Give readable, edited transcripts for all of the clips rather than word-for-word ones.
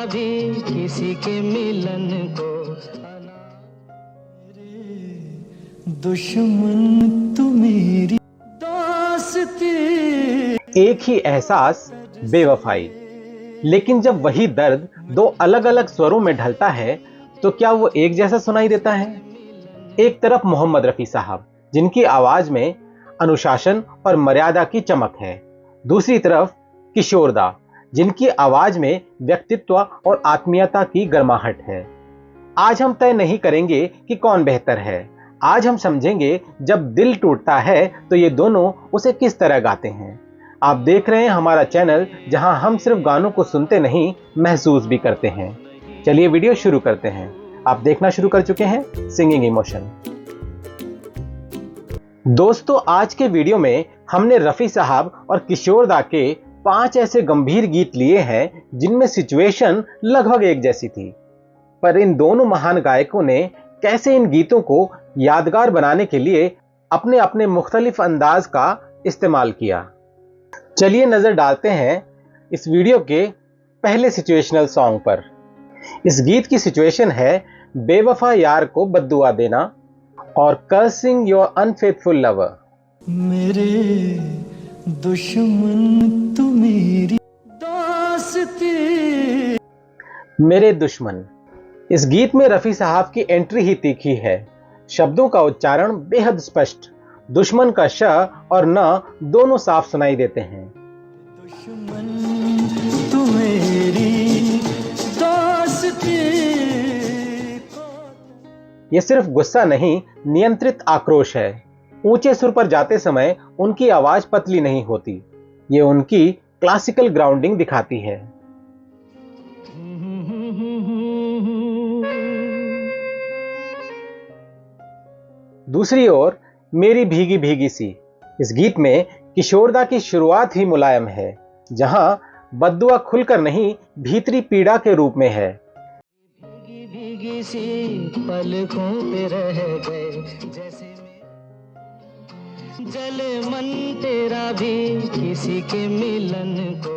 तेरा भी किसी के मिलन को दुश्मन तू मेरी दोस्ती। एक ही एहसास, बेवफाई। लेकिन जब वही दर्द दो अलग अलग स्वरों में ढलता है तो क्या वो एक जैसा सुनाई देता है? एक तरफ मोहम्मद रफी साहब, जिनकी आवाज में अनुशासन और मर्यादा की चमक है। दूसरी तरफ किशोर दा, जिनकी आवाज में व्यक्तित्व और आत्मीयता की गर्माहट है। आज हम तय नहीं करेंगे कि कौन बेहतर है। आज हम समझेंगे जब दिल टूटता है तो ये दोनों उसे किस तरह गाते हैं। आप देख रहे हैं हमारा चैनल, जहां हम सिर्फ गानों को सुनते नहीं, महसूस भी करते हैं। चलिए वीडियो शुरू करते हैं। आप देखना शुरू कर चुके हैं सिंगिंग इमोशन। दोस्तों, आज के वीडियो में हमने रफी साहब और किशोर दा के 5 ऐसे गंभीर गीत लिए हैं जिनमें सिचुएशन लगभग एक जैसी थी, पर इन दोनों महान गायकों ने कैसे इन गीतों को यादगार बनाने के लिए अपने अपने मुख्तलिफ अंदाज का इस्तेमाल किया। चलिए नजर डालते हैं इस वीडियो के पहले सिचुएशनल सॉन्ग पर। इस गीत की सिचुएशन है बेवफा यार को बद्दुआ देना और कर्सिंग योर अनफेथफुल लवर। मेरे दुश्मन तू मेरी दोस्ती। मेरे दुश्मन। इस गीत में रफी साहब की एंट्री ही तीखी है। शब्दों का उच्चारण बेहद स्पष्ट। दुश्मन का श और न दोनों साफ सुनाई देते हैं। दुश्मन तू मेरी दोस्ती। यह सिर्फ गुस्सा नहीं, नियंत्रित आक्रोश है। ऊंचे सुर पर जाते समय उनकी आवाज पतली नहीं होती। ये उनकी क्लासिकल ग्राउंडिंग दिखाती है। दूसरी ओर मेरी भीगी भीगी सी। इस गीत में किशोरदा की शुरुआत ही मुलायम है, जहां बद्दुआ खुलकर नहीं, भीतरी पीड़ा के रूप में है। भीगी भीगी सी पलकों पे रह गए जैसे जले मन तेरा भी किसी के मिलन को।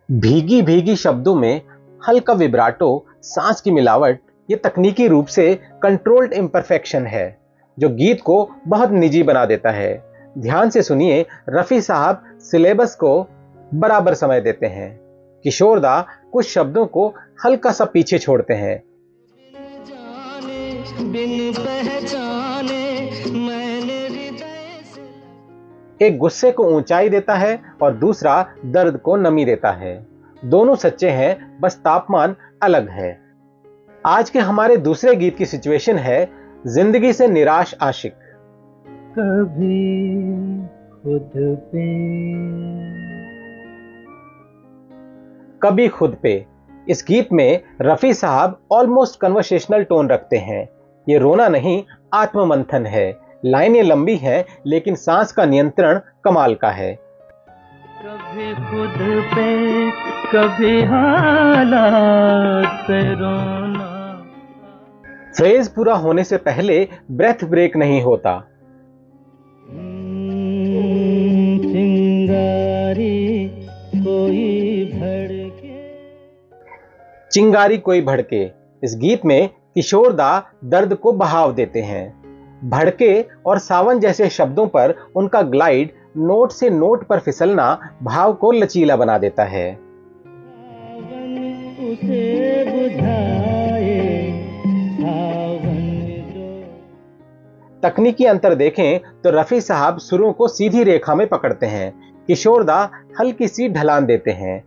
भीगी भीगी शब्दों में हल्का विब्राटो, सांस की मिलावट, ये तकनीकी रूप से कंट्रोल्ड इम्परफेक्शन है जो गीत को बहुत निजी बना देता है। ध्यान से सुनिए, रफी साहब सिलेबस को बराबर समय देते हैं। किशोर दा कुछ शब्दों को हल्का सा पीछे छोड़ते हैं। बिन पहचाने मैंने हृदय से। एक गुस्से को ऊंचाई देता है और दूसरा दर्द को नमी देता है। दोनों सच्चे हैं, बस तापमान अलग है। आज के हमारे दूसरे गीत की सिचुएशन है जिंदगी से निराश आशिक। कभी खुद पे कभी खुद पे। इस गीत में रफी साहब ऑलमोस्ट कन्वर्सेशनल टोन रखते हैं। ये रोना नहीं, आत्ममंथन है। लाइनें लंबी हैं लेकिन सांस का नियंत्रण कमाल का है। कभी खुद पे कभी हालात पे रोना। फ्रेज पूरा होने से पहले ब्रेथ ब्रेक नहीं होता। चिंगारी कोई भड़के। चिंगारी कोई भड़के। इस गीत में किशोर दा दर्द को बहाव देते हैं। भड़के और सावन जैसे शब्दों पर उनका ग्लाइड, नोट से नोट पर फिसलना भाव को लचीला बना देता है। उसे बुझाए सावन जो। तकनीकी अंतर देखें तो रफी साहब सुरों को सीधी रेखा में पकड़ते हैं। किशोर दा हल्की सी ढलान देते हैं।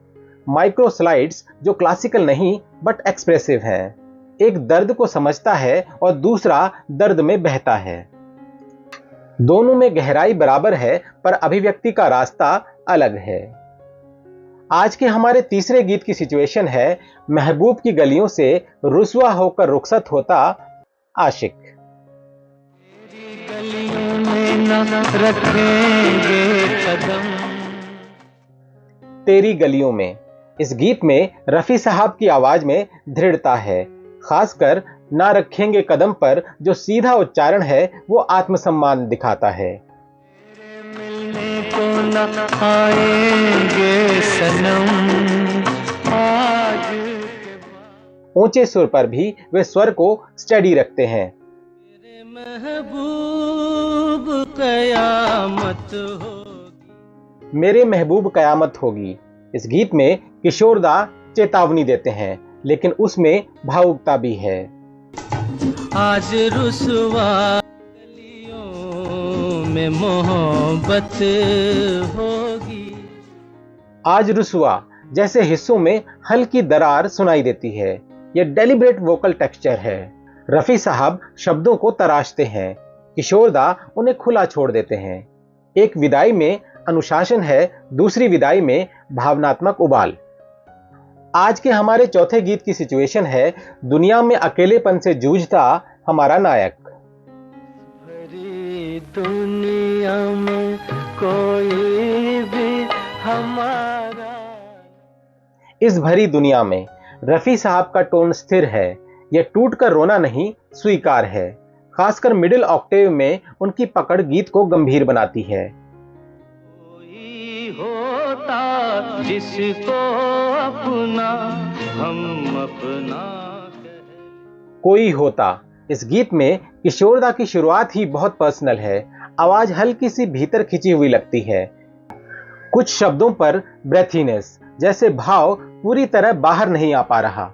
माइक्रो स्लाइड्स जो क्लासिकल नहीं बट एक्सप्रेसिव हैं। एक दर्द को समझता है और दूसरा दर्द में बहता है। दोनों में गहराई बराबर है पर अभिव्यक्ति का रास्ता अलग है। आज के हमारे तीसरे गीत की सिचुएशन है महबूब की गलियों से रुसवा होकर रुखसत होता आशिक। गलियों में न रखेंगे कदम। तेरी गलियों में। इस गीत में रफी साहब की आवाज में दृढ़ता है, खासकर ना रखेंगे कदम पर जो सीधा उच्चारण है वो आत्मसम्मान दिखाता है। मिलने को न आएंगे सनम आज ऊंचे सुर पर भी वे स्वर को स्टेडी रखते हैं। मेरे महबूब कयामत होगी, मेरे महबूब कयामत होगी। इस गीत में किशोरदा चेतावनी देते हैं, लेकिन उसमें भावुकता भी है। आज रुसवा गलियों में मोहब्बत होगी। आज रुसवा जैसे हिस्सों में हल्की दरार सुनाई देती है। यह डेलिब्रेट वोकल टेक्सचर है। रफी साहब शब्दों को तराशते हैं, किशोरदा उन्हें खुला छोड़ देते हैं। एक विदाई में अनुशासन है, दूसरी विदाई में भावनात्मक उबाल। आज के हमारे चौथे गीत की सिचुएशन है, दुनिया में अकेलेपन से जूझता हमारा नायक। भरी दुनिया में कोई भी हमारा। इस भरी दुनिया में रफी साहब का टोन स्थिर है। यह टूट कर रोना नहीं, स्वीकार है। खासकर मिडिल ऑक्टेव में उनकी पकड़ गीत को गंभीर बनाती है। कोई होता जिसको अपना हम अपना कहे। कोई होता। इस गीत में किशोरदा की शुरुआत ही बहुत पर्सनल है। आवाज हल्की सी भीतर खिंची हुई लगती है। कुछ शब्दों पर ब्रेथीनेस जैसे भाव पूरी तरह बाहर नहीं आ पा रहा।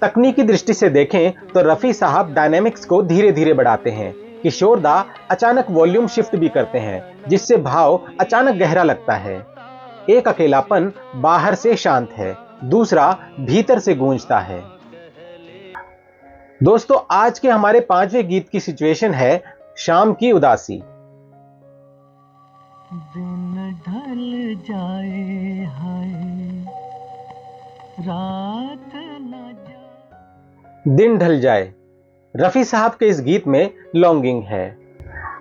तकनीकी दृष्टि से देखें तो रफी साहब डायनेमिक्स को धीरे धीरे बढ़ाते हैं। किशोरदा अचानक वॉल्यूम शिफ्ट भी करते हैं, जिससे भाव अचानक गहरा लगता है। एक अकेलापन बाहर से शांत है, दूसरा भीतर से गूंजता है। दोस्तों, आज के हमारे पांचवें गीत की सिचुएशन है शाम की उदासी। दिन ढल जाए हाय, रात न जाए। दिन ढल जाए। रफी साहब के इस गीत में लॉन्गिंग है।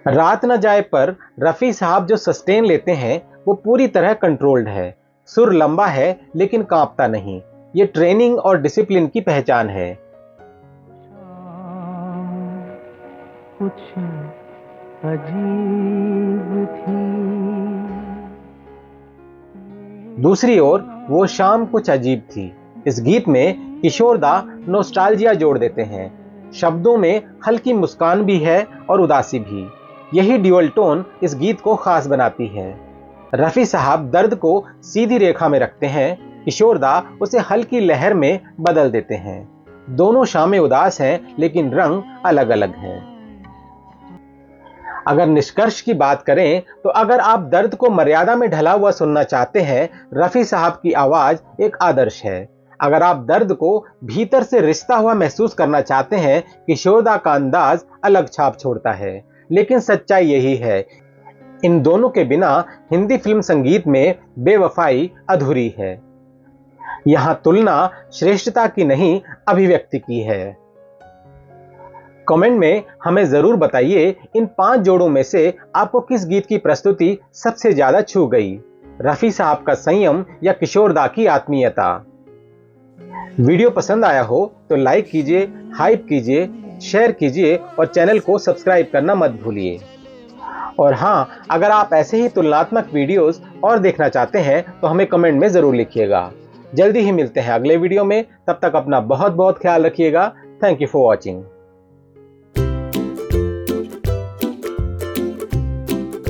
रात न जाए पर रफी साहब जो सस्टेन लेते हैं वो पूरी तरह कंट्रोल्ड है। सुर लंबा है लेकिन कांपता नहीं। ये ट्रेनिंग और डिसिप्लिन की पहचान है। कुछ अजीब थी। दूसरी ओर वो शाम कुछ अजीब थी। इस गीत में किशोरदा नोस्टाल्जिया जोड़ देते हैं। शब्दों में हल्की मुस्कान भी है और उदासी भी। यही ड्यूअल टोन इस गीत को खास बनाती है। रफी साहब दर्द को सीधी रेखा में रखते हैं, किशोरदा उसे हल्की लहर में बदल देते हैं। दोनों शामें उदास हैं, लेकिन रंग अलग अलग हैं। अगर निष्कर्ष की बात करें तो अगर आप दर्द को मर्यादा में ढला हुआ सुनना चाहते हैं, रफी साहब की आवाज एक आदर्श है। अगर आप दर्द को भीतर से रिश्ता हुआ महसूस करना चाहते हैं, किशोरदा का अंदाज अलग छाप छोड़ता है। लेकिन सच्चाई यही है, इन दोनों के बिना हिंदी फिल्म संगीत में बेवफाई अधूरी है। यहां तुलना श्रेष्ठता की नहीं, अभिव्यक्ति की है। कमेंट में हमें जरूर बताइए, इन 5 जोड़ों में से आपको किस गीत की प्रस्तुति सबसे ज्यादा छू गई, रफी साहब का संयम या किशोरदा की आत्मीयता। वीडियो पसंद आया हो तो लाइक कीजिए, हाइप कीजिए, शेयर कीजिए और चैनल को सब्सक्राइब करना मत भूलिए। और हाँ, अगर आप ऐसे ही तुलनात्मक वीडियोस और देखना चाहते हैं तो हमें कमेंट में जरूर लिखिएगा। जल्दी ही मिलते हैं अगले वीडियो में। तब तक अपना बहुत बहुत ख्याल रखिएगा। Thank you for watching.